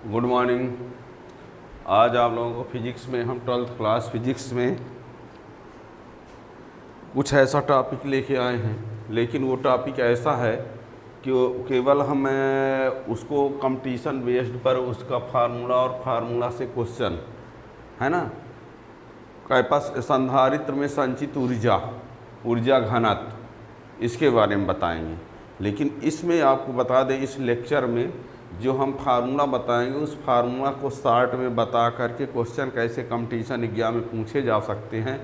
Good morning. आज आप लोगों को फिजिक्स में हम 12th क्लास फिजिक्स में कुछ ऐसा टॉपिक लेके आए हैं, लेकिन वो टॉपिक ऐसा है कि केवल हम उसको कंपटीशन बेस्ड पर उसका फार्मूला और फार्मूला से क्वेश्चन है ना, कैपस संधारित्र में संचित ऊर्जा घनत्व, इसके बारे में बताएंगे। लेकिन इसमें आपको बता दें, इस लेक्चर में जो हम फार्मूला बताएंगे उस फार्मूला को शॉर्ट में बता करके क्वेश्चन कैसे कंपटीशन एग्जाम में पूछे जा सकते हैं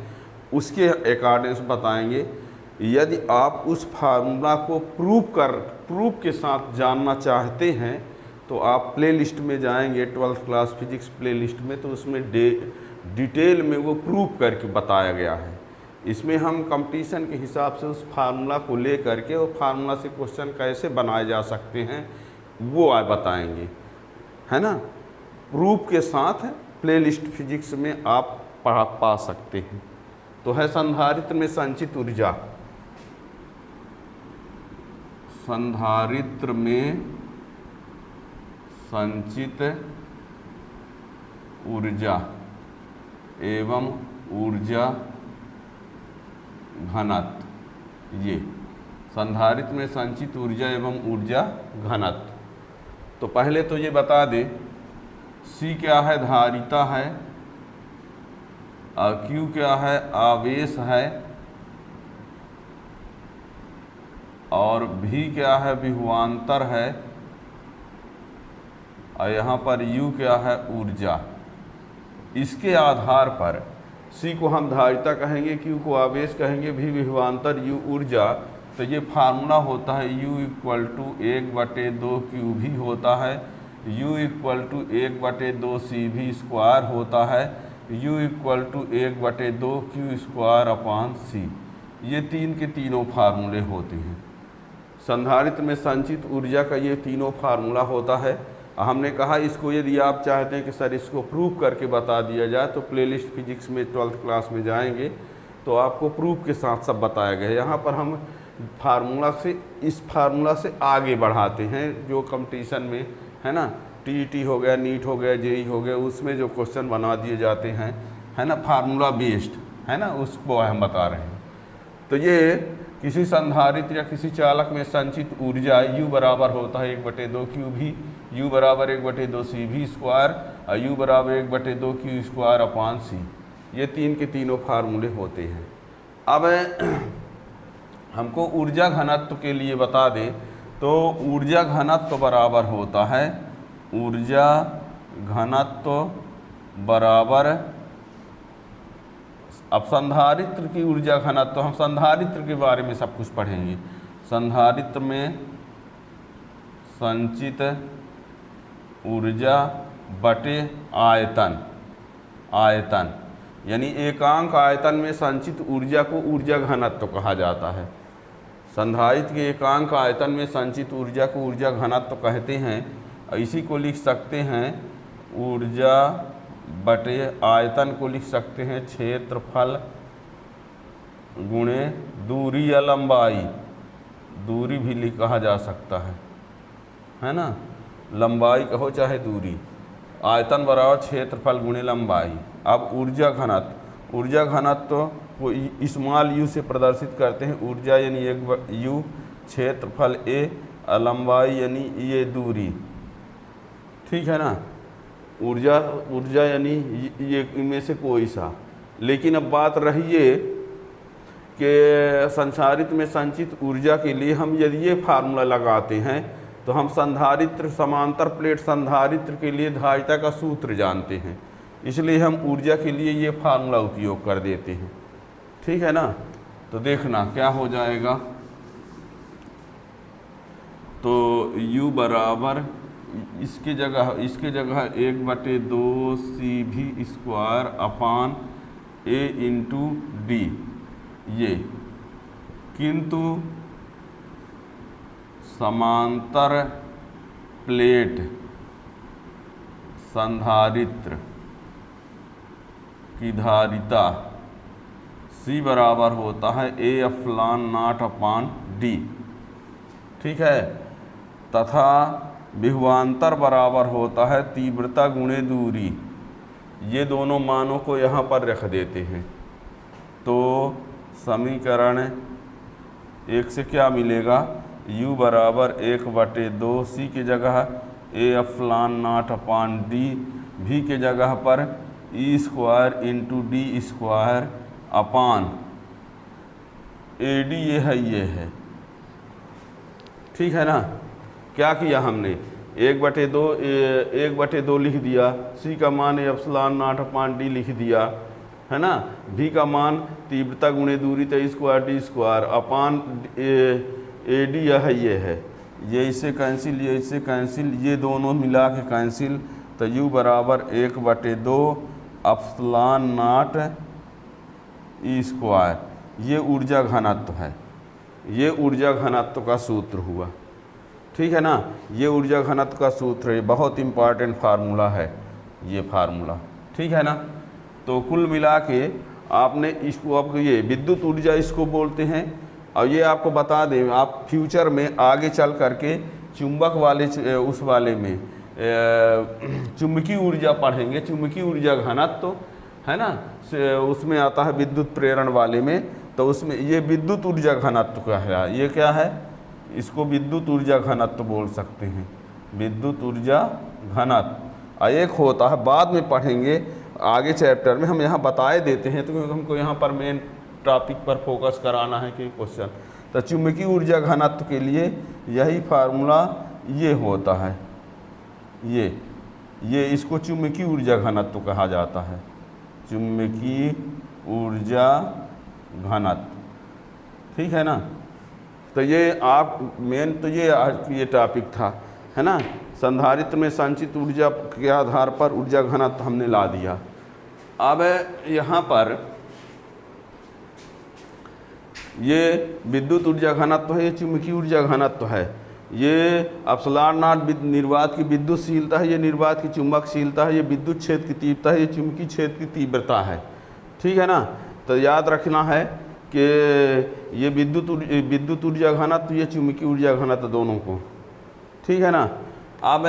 उसके अकॉर्डिंग बताएंगे। यदि आप उस फार्मूला को प्रूफ के साथ जानना चाहते हैं तो आप प्लेलिस्ट में जाएंगे, 12th क्लास फिजिक्स प्लेलिस्ट में, तो उसमें डिटेल में वो प्रूफ करके बताया गया है। इसमें हम कंपटीशन के हिसाब से उस फार्मूला को ले करके और फार्मूला से क्वेश्चन कैसे बनाए जा सकते हैं वो आज बताएंगे, है ना। प्रूफ के साथ प्लेलिस्ट फिजिक्स में आप पा सकते हैं। तो है संधारित्र में संचित ऊर्जा। संधारित्र में संचित ऊर्जा एवं ऊर्जा घनत्व। ये संधारित्र में संचित ऊर्जा एवं ऊर्जा घनत्व। तो पहले तो ये बता दें, C क्या है, धारिता है, और Q क्या है, आवेश है, और V क्या है, विभवांतर है, और यहाँ पर U क्या है, ऊर्जा। इसके आधार पर C को हम धारिता कहेंगे, Q को आवेश कहेंगे, V विभवांतर, U ऊर्जा। तो ये फार्मूला होता है U = 1/2 Q भी होता है, U = 1/2 CV² होता है, U = 1/2 Q²/C। ये तीन के तीनों फार्मूले होते हैं। संधारित्र में संचित ऊर्जा का ये तीनों फार्मूला होता है। हमने कहा इसको यदि आप चाहते हैं कि सर इसको प्रूफ करके बता दिया जाए तो प्लेलिस्ट फिजिक्स में 12th क्लास में जाएंगे तो आपको प्रूफ के साथ सब बताया गया है। यहाँ पर हम फार्मूला से, इस फार्मूला से आगे बढ़ाते हैं जो कंपटीशन में है ना, TET हो गया, नीट हो गया, JEE हो गया, उसमें जो क्वेश्चन बना दिए जाते हैं है ना, फार्मूला बेस्ड है ना, उसको हम बता रहे हैं। तो ये किसी संधारित्र या किसी चालक में संचित ऊर्जा U बराबर होता है 1/2 QV, U बराबर 1/2 CV² और U बराबर 1/2 Q²/C। ये तीन के तीनों फार्मूले होते हैं। अब हमको ऊर्जा घनत्व के लिए बता दें तो ऊर्जा घनत्व बराबर होता है, ऊर्जा घनत्व बराबर, अब संधारित्र की ऊर्जा घनत्व, हम संधारित्र के बारे में सब कुछ पढ़ेंगे। संधारित्र में संचित ऊर्जा बटे आयतन, आयतन यानी एकांक आयतन में संचित ऊर्जा को ऊर्जा घनत्व कहा जाता है। संधारित्र के एकांक आयतन में संचित ऊर्जा को ऊर्जा घनत्व कहते हैं। और इसी को लिख सकते हैं, ऊर्जा बटे आयतन को लिख सकते हैं क्षेत्रफल गुणे दूरी या लंबाई, दूरी भी कहा जा सकता है ना, लंबाई कहो चाहे दूरी। आयतन बराबर क्षेत्रफल गुणे लंबाई। अब ऊर्जा घनत्व, ऊर्जा घनत्व को स्मॉल u से प्रदर्शित करते हैं। ऊर्जा यानी 1 U, क्षेत्रफल A, लंबाई यानी ये दूरी, ठीक है ना। ऊर्जा यानी ये इनमें से कोई सा। लेकिन अब बात रही ये कि संधारित्र में संचित ऊर्जा के लिए हम यदि ये फार्मूला लगाते हैं तो हम संधारित्र, समांतर प्लेट संधारित्र के लिए धारिता का सूत्र जानते हैं, इसलिए हम ऊर्जा के लिए ये फार्मूला उपयोग कर देते हैं, ठीक है ना। तो देखना क्या हो जाएगा, तो U बराबर इसके जगह 1/2 CV² A × D ये, किंतु समांतर प्लेट संधारित्र की धारिता C बराबर होता है A∧0/D, ठीक है। तथा विभवांतर बराबर होता है तीव्रता गुणे दूरी। ये दोनों मानों को यहाँ पर रख देते हैं तो समीकरण 1 से क्या मिलेगा, u बराबर 1/2 सी की जगह A epsilon not upon D, भी के जगह पर E square into D square upon A D, ये है। ठीक है ना। क्या किया हमने, 1/2 लिख दिया, सी का मान एप्सिलॉन नॉट अपॉन डी लिख दिया, है ना। भी का मान तीव्रता गुणे दूरी तो square D square upon A D, ये है। ये इससे कैंसिल, ये इससे कैंसिल, ये दोनों मिला के कैंसिल, तो u बराबर 1/2 एप्सिलॉन नॉट ई स्क्वायर। ये ऊर्जा घनत्व है, ये ऊर्जा घनत्व का सूत्र हुआ। ठीक है ना, ये ऊर्जा घनत्व का सूत्र है, बहुत इम्पॉर्टेंट फार्मूला है ये फार्मूला। ठीक है ना। तो कुल मिला के आपने इसको, आपको ये विद्युत ऊर्जा इसको बोलते हैं। और ये आपको बता दें, आप फ्यूचर में आगे चल करके चुंबक वाले उस वाले में चुंबकीय ऊर्जा पढ़ेंगे, चुंबकीय ऊर्जा घनत्व, है ना, उसमें आता है विद्युत प्रेरण वाले में। तो उसमें ये विद्युत ऊर्जा घनत्व का है, ये क्या है, इसको विद्युत ऊर्जा घनत्व बोल सकते हैं, विद्युत ऊर्जा घनत्व। एक होता है, बाद में पढ़ेंगे आगे चैप्टर में, हम यहाँ बताए देते हैं तो क्योंकि हमको यहाँ पर मेन टॉपिक पर फोकस कराना है कि क्वेश्चन। तो चुंबकीय ऊर्जा घनत्व के लिए यही फार्मूला ये होता है, ये इसको चुंबकीय ऊर्जा घनत्व कहा जाता है, चुंबकीय ऊर्जा घनत्व। ठीक है ना। तो ये आप मेन, तो ये टॉपिक था, है ना। संधारित्र में संचित ऊर्जा के आधार पर ऊर्जा घनत्व हमने ला दिया। अब यहाँ पर ये विद्युत ऊर्जा घनत्व है, ये चुंबकीय ऊर्जा घनत्व है। ये एप्सिलॉन नॉट निर्वात की विद्युतशीलता है, ये निर्वात की चुंबकशीलता है, ये विद्युत क्षेत्र की तीव्रता है, ये चुंबकीय क्षेत्र की तीव्रता है। ठीक है ना। तो याद रखना है कि ये विद्युत ऊर्जा घनत्व, ये चुंबकीय ऊर्जा घनत्व दोनों को। ठीक है ना। अब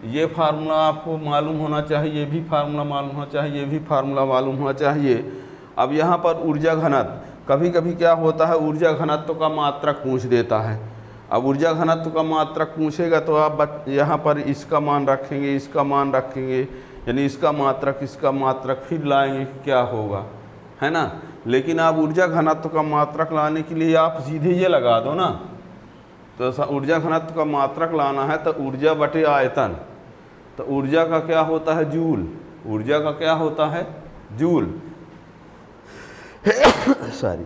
ये फार्मूला आपको मालूम होना चाहिए, ये भी फार्मूला मालूम होना चाहिए, ये भी फार्मूला मालूम होना चाहिए। अब यहाँ पर ऊर्जा घनत्व, कभी कभी क्या होता है, ऊर्जा घनत्व का मात्रक पूछ देता है। अब ऊर्जा घनत्व का मात्रक पूछेगा तो आप यहाँ पर इसका मान रखेंगे, इसका मान रखेंगे, यानी इसका मात्रक फिर लाएंगे कि क्या होगा, है ना। लेकिन आप ऊर्जा घनत्व का मात्रक लाने के लिए आप सीधे ये लगा दो ना। तो ऊर्जा घनत्व का मात्रक लाना है तो ऊर्जा बटे आयतन, तो ऊर्जा का क्या होता है, जूल। ऊर्जा का क्या होता है, जूल। सॉरी,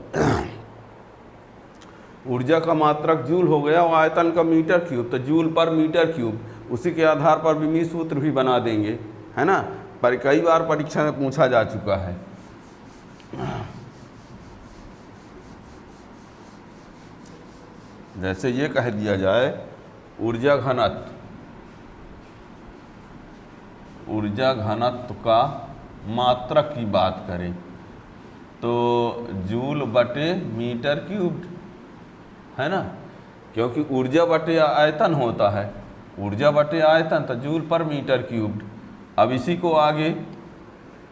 ऊर्जा का मात्रक जूल हो गया और आयतन का मीटर क्यूब, तो जूल पर मीटर क्यूब। उसी के आधार पर विमीय सूत्र भी बना देंगे, है ना। पर कई बार परीक्षा में पूछा जा चुका है। जैसे ये कह दिया जाए ऊर्जा घनत्व का मात्रक की बात करें तो जूल बटे मीटर क्यूब्ड, है ना। क्योंकि ऊर्जा बटे आयतन होता है, ऊर्जा बटे आयतन, तो जूल पर मीटर क्यूब्ड। अब इसी को आगे,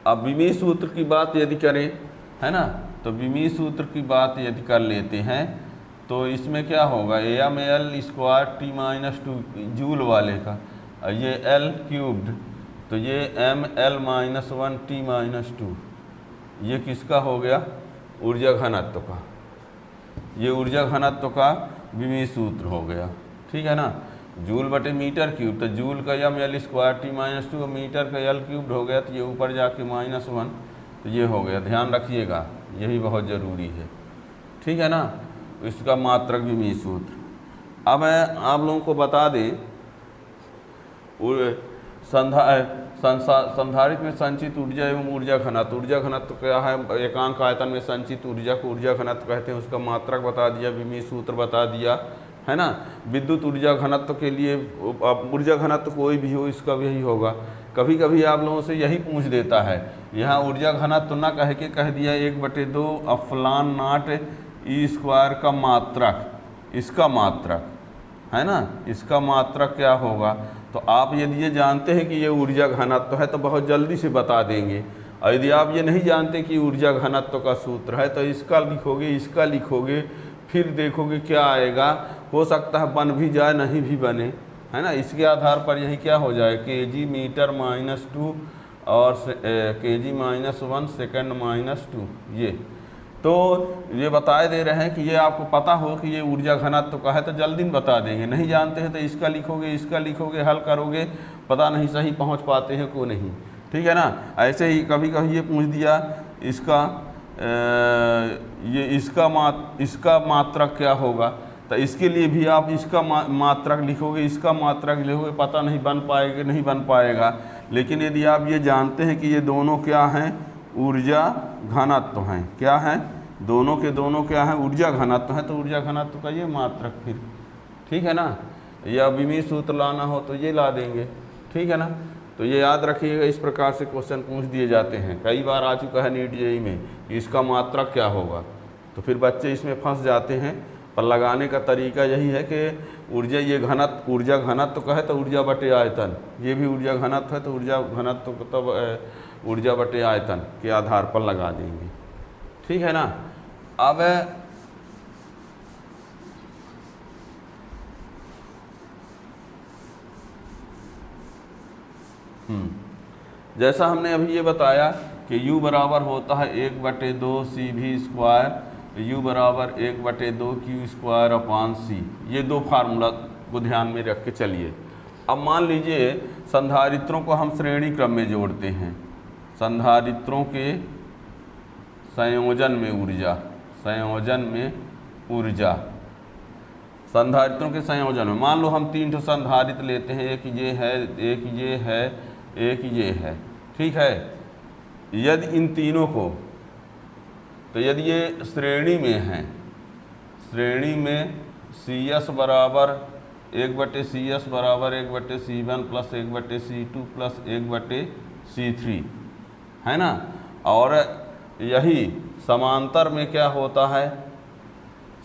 अब विमीय सूत्र की बात यदि करें, है ना, तो विमीय सूत्र की बात यदि कर लेते हैं तो इसमें क्या होगा, M L square T minus 2 joule वाले का, ये एल क्यूब्ड, तो ये M L minus 1 T minus 2, ये किसका हो गया, ऊर्जा घनत्व का। ये ऊर्जा घनत्व का विमीय सूत्र हो गया। ठीक है ना। जूल बटे मीटर क्यूब, तो जूल का M L square T minus 2, metre का एल क्यूब्ड हो गया, तो ये ऊपर जाके -1, तो ये हो गया। ध्यान रखिएगा, यही बहुत ज़रूरी है। ठीक है ना। इसका मात्रक विमीय सूत्र। अब मैं आप लोगों को बता दें, संधारित्र में संचित ऊर्जा एवं ऊर्जा घनत्व। ऊर्जा घनत्व क्या है, एकांक आयतन में संचित ऊर्जा को ऊर्जा घनत्व कहते हैं, उसका मात्रक बता दिया, विमीय सूत्र बता दिया, है ना। विद्युत ऊर्जा घनत्व के लिए ऊर्जा घनत्व कोई भी हो, इसका भी यही होगा। कभी कभी आप लोगों से यही पूछ देता है, यहाँ ऊर्जा घनत्व ना कह के कह दिया 1/2 एप्सिलॉन नॉट ई स्क्वायर का मात्रक, इसका मात्रक, है ना, इसका मात्रक क्या होगा। तो आप यदि ये जानते हैं कि ये ऊर्जा घनत्व है तो बहुत जल्दी से बता देंगे, और यदि आप ये नहीं जानते कि ऊर्जा घनत्व का सूत्र है तो इसका लिखोगे, फिर देखोगे क्या आएगा। हो सकता है बन भी जाए, नहीं भी बने, है ना। इसके आधार पर यही क्या हो जाए, kg मीटर -2 और kg -1 सेकंड -2। ये तो ये बताए दे रहे हैं कि ये आपको पता हो कि ये ऊर्जा घनत्व का है तो जल्दी में बता देंगे। नहीं जानते हैं तो इसका लिखोगे, हल करोगे, पता नहीं सही पहुंच पाते हैं को नहीं, ठीक है ना। ऐसे ही कभी कभी ये पूछ दिया इसका मात्रक क्या होगा, तो इसके लिए भी आप इसका मात्रक लिखोगे, पता नहीं बन पाएगा। लेकिन यदि आप ये जानते हैं कि ये दोनों क्या हैं, ऊर्जा घनत्व हैं, क्या है, दोनों के दोनों क्या है, ऊर्जा घनत्व है, तो ऊर्जा घनत्व का ये मात्रक फिर, ठीक है ना। या विमीय सूत्र लाना हो तो ये ला देंगे, ठीक है ना। तो ये याद रखिएगा, इस प्रकार से क्वेश्चन पूछ दिए जाते हैं। कई बार आ चुका है नीट जेईई में कि इसका मात्रक क्या होगा, तो फिर बच्चे इसमें फंस जाते हैं। पर लगाने का तरीका यही है कि ऊर्जा घनत्व का है तो ऊर्जा बटे आयतन, ये भी ऊर्जा घनत्व है तो ऊर्जा घनत्व तब ऊर्जा बटे आयतन के आधार पर लगा देंगे, ठीक है ना। अब जैसा हमने अभी ये बताया कि u बराबर होता है 1/2 CV², u बराबर 1/2 Q²/C। ये दो फार्मूला को ध्यान में रख के चलिए। अब मान लीजिए संधारित्रों को हम श्रेणी क्रम में जोड़ते हैं। संधारित्रों के संयोजन में ऊर्जा, संधारित्रों के संयोजन में मान लो हम 3 संधारित्र लेते हैं, एक ये है, एक ये है, एक ये है, ठीक है। यदि इन तीनों को, तो यदि ये श्रेणी में हैं, श्रेणी में CS बराबर 1/CS बराबर 1/C1 plus 1/C2 plus 1/C3, है ना। और यही समांतर में क्या होता है,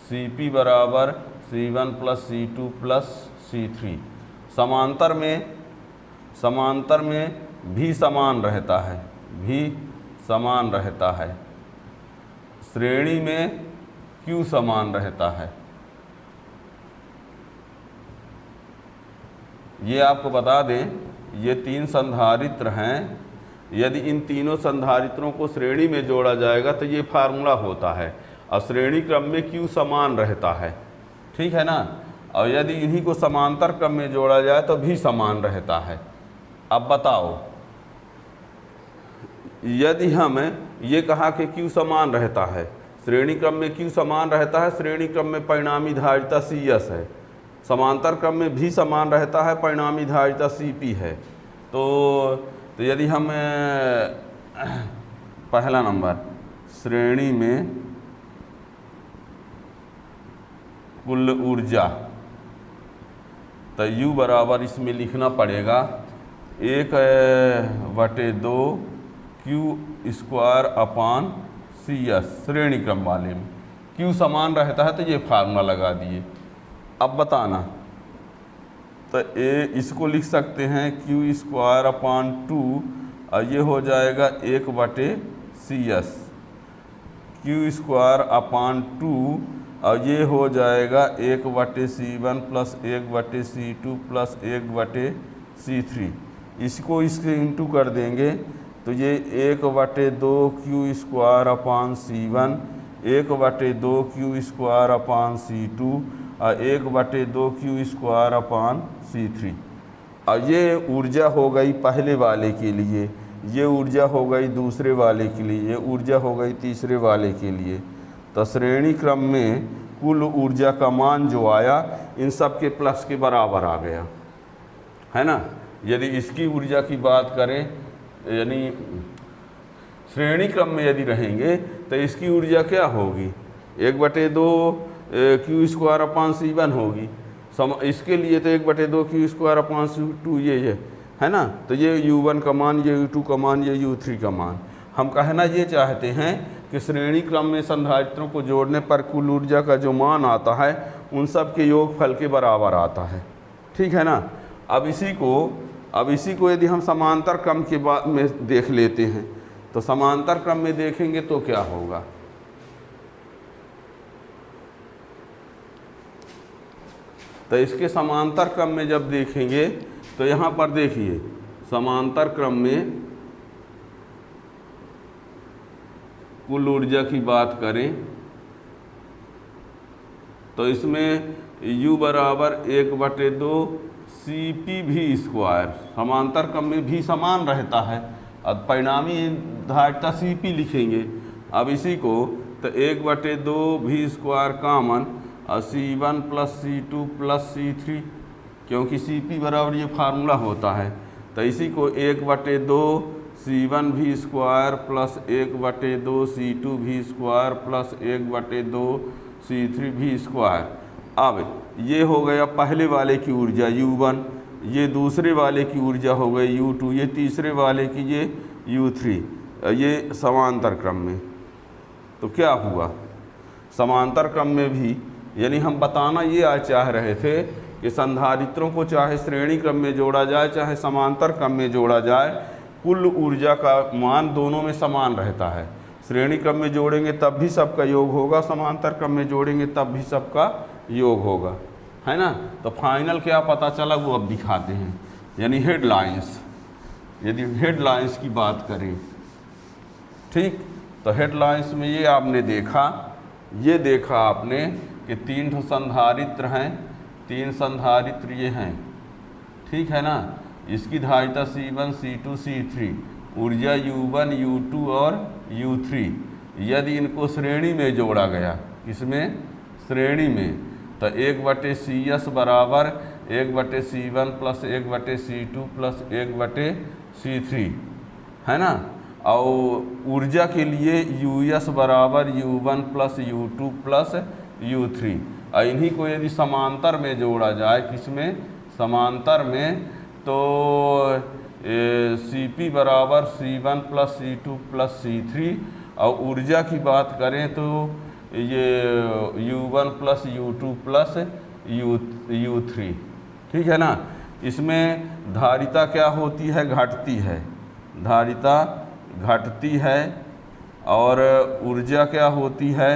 CP बराबर C1 plus C2 plus C3। समांतर में भी समान रहता है, श्रेणी में Q समान रहता है। ये आपको बता दें, ये 3 संधारित्र हैं। यदि इन तीनों संधारित्रों को श्रेणी में जोड़ा जाएगा तो ये फार्मूला होता है, और श्रेणी क्रम में Q समान रहता है, ठीक है ना। और यदि इन्हीं को समांतर क्रम में जोड़ा जाए तो भी समान रहता है। अब बताओ, यदि हम ये कहा कि Q समान रहता है, श्रेणी क्रम में Q समान रहता है, श्रेणी क्रम में परिणामी धारिता CS है, समांतर क्रम में भी समान रहता है, परिणामी धारिता CP है। तो यदि हम पहला नंबर श्रेणी में कुल ऊर्जा, तो U बराबर इसमें लिखना पड़ेगा 1/2 Q²/CS। श्रेणी क्रम वाले में Q समान रहता है तो ये फार्मूला लगा दिए। अब बताना, तो इसको लिख सकते हैं Q²/2, और ये हो जाएगा 1/CS, Q²/2, और ये हो जाएगा 1/C1 plus 1/C2 plus 1/C3। इसको इसके इंटू कर देंगे तो ये 1/2 Q²/C1, 1/2 Q²/C2 और 1/2 Q²/C3। और ये ऊर्जा हो गई पहले वाले के लिए, ये ऊर्जा हो गई दूसरे वाले के लिए, ये ऊर्जा हो गई तीसरे वाले के लिए। तो श्रेणी क्रम में कुल ऊर्जा का मान जो आया इन सब के प्लस के बराबर आ गया, है ना। यदि इसकी ऊर्जा की बात करें, यानी श्रेणी क्रम में यदि रहेंगे तो इसकी ऊर्जा क्या होगी, 1/2 Q²/C1 होगी। इसके लिए तो 1/2 Q²/C2 ये है ना। तो ये U1 का मान, ये U2 का मान, ये U3 का मान। हम कहना ये चाहते हैं कि श्रेणी क्रम में संधारित्रों को जोड़ने पर कुल ऊर्जा का जो मान आता है उन सब के योगफल के बराबर आता है। ठीक है ना। अब इसी को यदि हम समांतर क्रम के बाद में देख लेते हैं तो समांतर क्रम में देखेंगे तो क्या होगा। तो इसके समांतर क्रम में जब देखेंगे तो यहाँ पर देखिए समांतर क्रम में कुल ऊर्जा की बात करें तो इसमें U बराबर 1/2 CP_v²। समांतर क्रम में भी समान रहता है, अब परिणामी धारिता CP लिखेंगे। अब इसी को तो 1/2 v² कॉमन और C1 + C2 + C3, क्योंकि CP बराबर ये फार्मूला होता है। तो इसी को 1/2 C1v² + 1/2 C2v² + 1/2 C3v²। अब ये हो गया पहले वाले की ऊर्जा U1, ये दूसरे वाले की ऊर्जा हो गई U2, ये तीसरे वाले की ये U3, ये समांतर क्रम में। तो क्या हुआ समांतर क्रम में भी, यानी हम बताना ये आज चाह रहे थे कि संधारित्रों को चाहे श्रेणी क्रम में जोड़ा जाए चाहे समांतर क्रम में जोड़ा जाए, कुल ऊर्जा का मान दोनों में समान रहता है। श्रेणी क्रम में जोड़ेंगे तब भी सबका योग होगा, समांतर क्रम में जोड़ेंगे तब भी सबका योग होगा, है ना। तो फाइनल क्या पता चला वो अब दिखाते हैं। यानी हेडलाइंस, यदि हेडलाइंस की बात करें, ठीक, तो हेडलाइंस में ये आपने देखा आपने कि 3 संधारित्र हैं, 3 संधारित्र ये हैं, ठीक है ना। इसकी धारिता C1 C2 C3, ऊर्जा U1 U2 और U3। यदि इनको श्रेणी में जोड़ा गया, इसमें श्रेणी में, तो 1/CS बराबर 1/C1 + 1/C2 + 1/C3, है ना। और ऊर्जा के लिए US बराबर U1 + U2 + U3। और इन्हीं को यदि समांतर में जोड़ा जाए, किसमें, समांतर में, तो CP बराबर C1 + C2 + C3। और ऊर्जा की बात करें तो ये U1 + U2 + U3, ठीक है ना। इसमें धारिता क्या होती है, घटती है, धारिता घटती है, और ऊर्जा क्या होती है,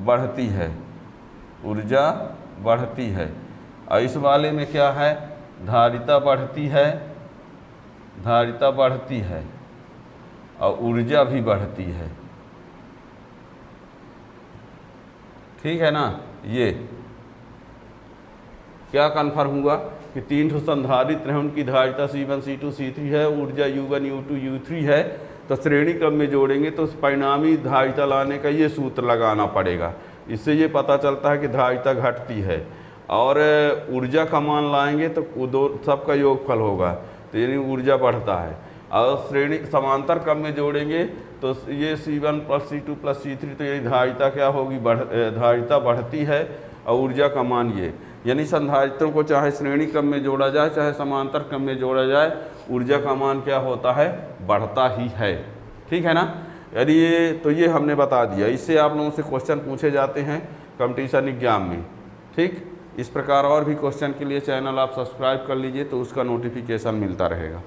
बढ़ती है, ऊर्जा बढ़ती है। और इस वाले में क्या है, धारिता बढ़ती है, धारिता बढ़ती है और ऊर्जा भी बढ़ती है, ठीक है ना। ये क्या कन्फर्म हुआ कि 3 संधारित्र हैं, उनकी धारिता C1 C2 C3 है, ऊर्जा U1 U2 U3 है। तो श्रेणी क्रम में जोड़ेंगे तो परिणामी धारिता लाने का ये सूत्र लगाना पड़ेगा। इससे ये पता चलता है कि धारिता घटती है, और ऊर्जा का मान लाएंगे तो दो सबका योगफल होगा, तो यानी ऊर्जा बढ़ता है। और श्रेणी समांतर क्रम में जोड़ेंगे तो ये C1 + C2 + C3, तो ये धारिता क्या होगी, धारिता बढ़ती है और ऊर्जा का मान ये, यानी संधारित्रों को चाहे श्रेणी क्रम में जोड़ा जाए चाहे समांतर क्रम में जोड़ा जाए, ऊर्जा का मान क्या होता है, बढ़ता ही है, ठीक है ना। यानी ये हमने बता दिया। इससे आप लोगों से क्वेश्चन पूछे जाते हैं कंपटीशन एग्जाम में, ठीक। इस प्रकार और भी क्वेश्चन के लिए चैनल आप सब्सक्राइब कर लीजिए तो उसका नोटिफिकेशन मिलता रहेगा।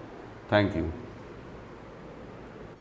Thank you.